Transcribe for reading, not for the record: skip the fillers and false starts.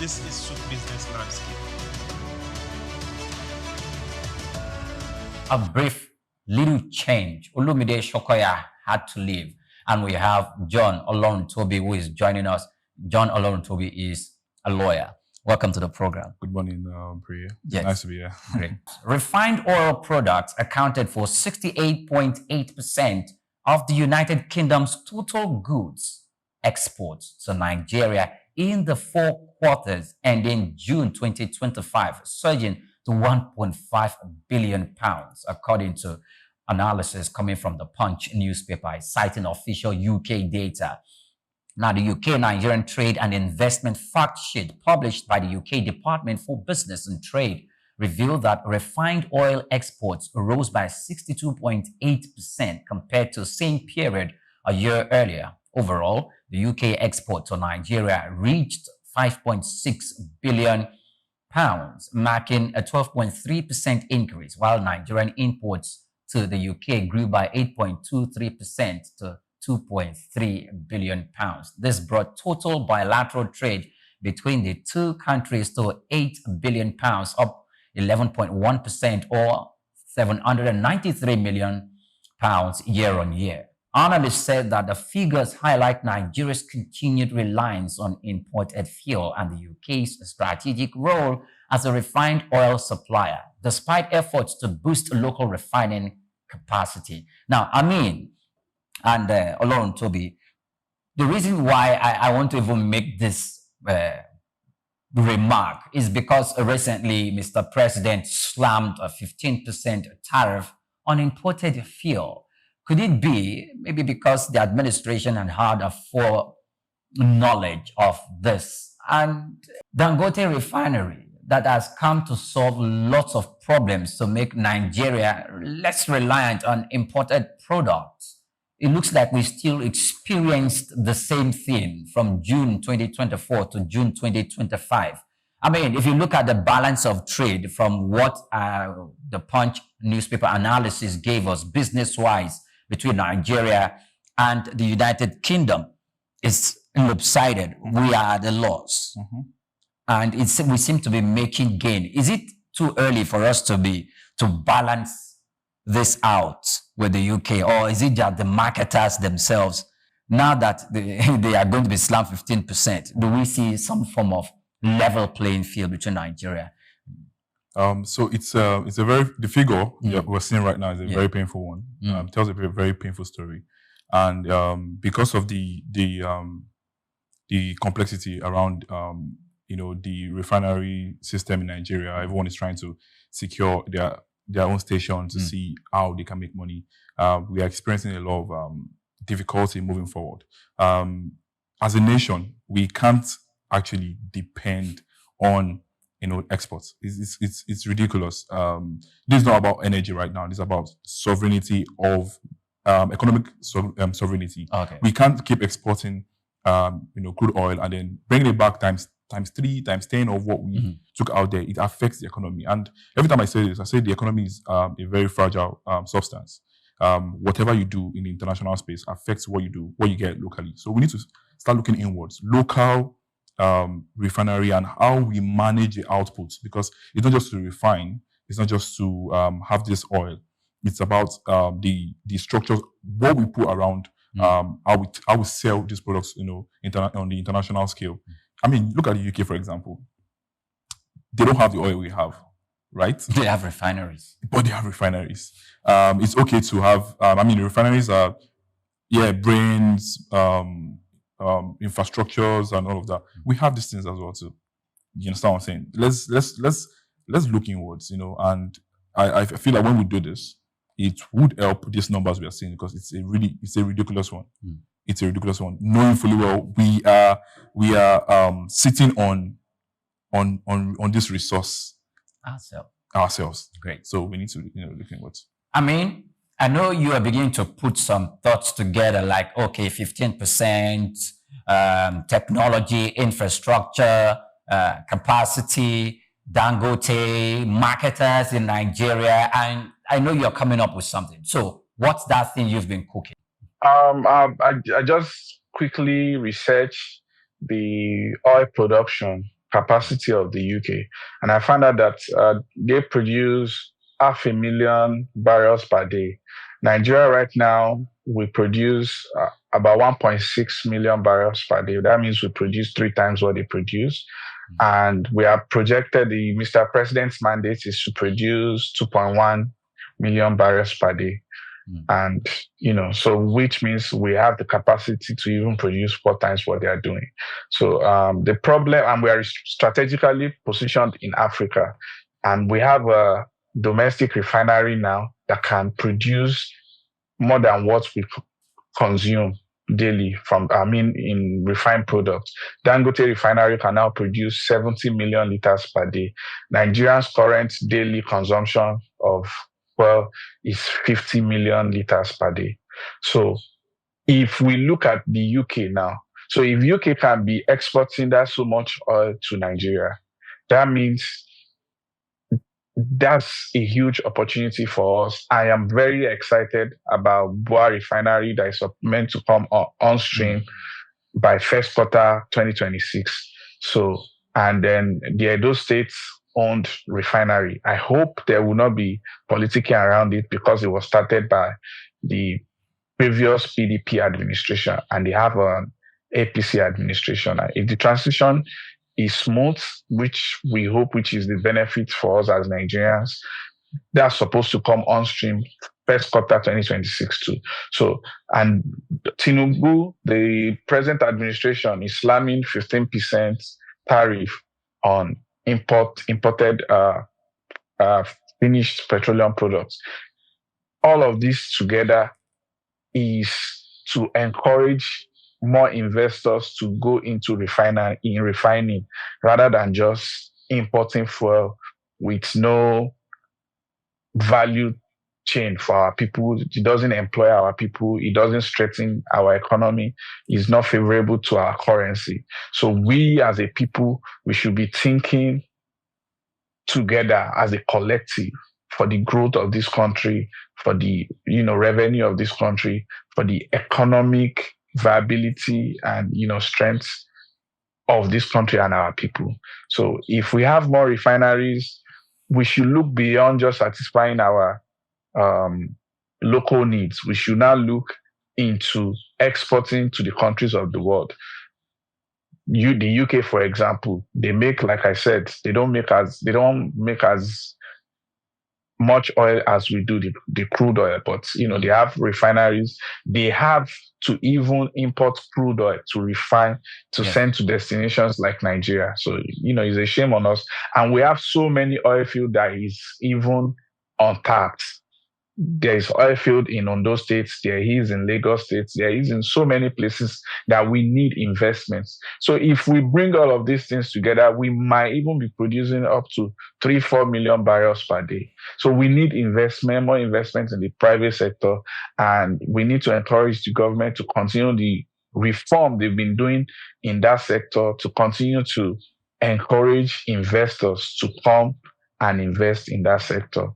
This is SOUQ Business Landscape. A brief little change. Olumide Shokoya had to leave, and we have John Oloruntobi who is joining us. John Oloruntobi is a lawyer. Welcome to the program. Good morning, Priya. Yes. Nice to be here. Great. Refined oil products accounted for 68.8% of the United Kingdom's total goods exports to Nigeria in the 4 quarters ending June 2025, surging to 1.5 billion pounds, according to analysis coming from the Punch newspaper, citing official UK data. Now, the UK Nigerian Trade and Investment Fact Sheet published by the UK Department for Business and Trade revealed that refined oil exports rose by 62.8% compared to the same period a year earlier. Overall, the UK export to Nigeria reached 5.6 billion pounds, marking a 12.3% increase, while Nigerian imports to the UK grew by 8.23% to 2.3 billion pounds. This brought total bilateral trade between the two countries to 8 billion pounds, up 11.1% or 793 million pounds year on year. Analysts said that the figures highlight Nigeria's continued reliance on imported fuel and the UK's strategic role as a refined oil supplier, despite efforts to boost local refining capacity. Now, and Oloruntobi, the reason why I want to even make this remark is because recently Mr. President slammed a 15% tariff on imported fuel. Could it be maybe because the administration had had a foreknowledge of this? And Dangote refinery that has come to solve lots of problems to make Nigeria less reliant on imported products. It looks like we still experienced the same thing from June 2024 to June 2025. I mean, if you look at the balance of trade from what the Punch newspaper analysis gave us business-wise between Nigeria and the United Kingdom, is lopsided. We are at the loss. And we seem to be making gain. Is it too early for us to balance this out with the UK, or is it just the marketers themselves? Now that they are going to be slammed 15%, do we see some form of level playing field between Nigeria? So the figure that we're seeing right now is a very painful one. Tells a very painful story, and because of the complexity around the refinery system in Nigeria, everyone is trying to secure their own station to see how they can make money. We are experiencing a lot of difficulty moving forward. As a nation, we can't actually depend on exports. It's ridiculous. This is not about energy right now. This is about sovereignty of economic sovereignty. Okay. We can't keep exporting crude oil and then bringing it back times 3, times 10 of what we took out there. It affects the economy. And every time I say this, I say the economy is a very fragile substance. Whatever you do in the international space affects what you get locally. So we need to start looking inwards. Local refinery and how we manage the outputs, because it's not just to refine, it's not just to have this oil. It's about the structures, what we put around, how we sell these products, on the international scale. I mean, look at the UK, for example. They don't have the oil we have, right? They have refineries. But they have refineries. It's okay to have, the refineries are, brains, infrastructures and all of that. We have these things as well too. You understand what I'm saying? Let's look inwards, and I feel like when we do this, it would help these numbers we are seeing, because it's a ridiculous one. It's a ridiculous one. Knowing fully well we are sitting on this resource ourselves. Great. So we need to look inwards. I know you are beginning to put some thoughts together, like, okay, 15%, technology, infrastructure, capacity, Dangote, marketers in Nigeria, and I know you're coming up with something. So what's that thing you've been cooking? I just quickly researched the oil production capacity of the UK. And I found out that they produce 500,000 barrels per day. Nigeria right now, we produce about 1.6 million barrels per day. That means we produce 3 times what they produce. And we have projected the Mr. President's mandate is to produce 2.1 million barrels per day. And, so which means we have the capacity to even produce 4 times what they are doing. So the problem, and we are strategically positioned in Africa, and we have a domestic refinery now that can produce more than what we consume daily in refined products. Dangote refinery can now produce 70 million liters per day. Nigeria's current daily consumption of oil is 50 million liters per day. So if we look at the UK now, so if UK can be exporting that so much oil to Nigeria, that means that's a huge opportunity for us. I am very excited about Boa refinery that is meant to come on stream by first quarter 2026. So, and then the Edo State's owned refinery. I hope there will not be politicking around it because it was started by the previous PDP administration and they have an APC administration. If the transition is smooth, which we hope, which is the benefit for us as Nigerians, that's supposed to come on stream first quarter 2026 too. So, and Tinubu, the present administration, is slamming 15% tariff on imported finished petroleum products. All of this together is to encourage more investors to go into refining rather than just importing fuel with no value chain for our people. It doesn't employ our people. It doesn't strengthen our economy. It's not favorable to our currency. So we as a people, we should be thinking together as a collective for the growth of this country, for the revenue of this country, for the economic viability and strength of this country and our people. So if we have more refineries, we should look beyond just satisfying our local needs. We should now look into exporting to the countries of the world. The UK, for example, they make, like I said, they don't make as much oil as we do the crude oil, but they have refineries. They have to even import crude oil to refine to send to destinations like Nigeria. So it's a shame on us, and we have so many oil fields that is even untapped. There is oil field in Ondo State, there is in Lagos State, there is in so many places that we need investments. So if we bring all of these things together, we might even be producing up to 3-4 million barrels per day. So we need more investment in the private sector, and we need to encourage the government to continue the reform they've been doing in that sector, to continue to encourage investors to come and invest in that sector.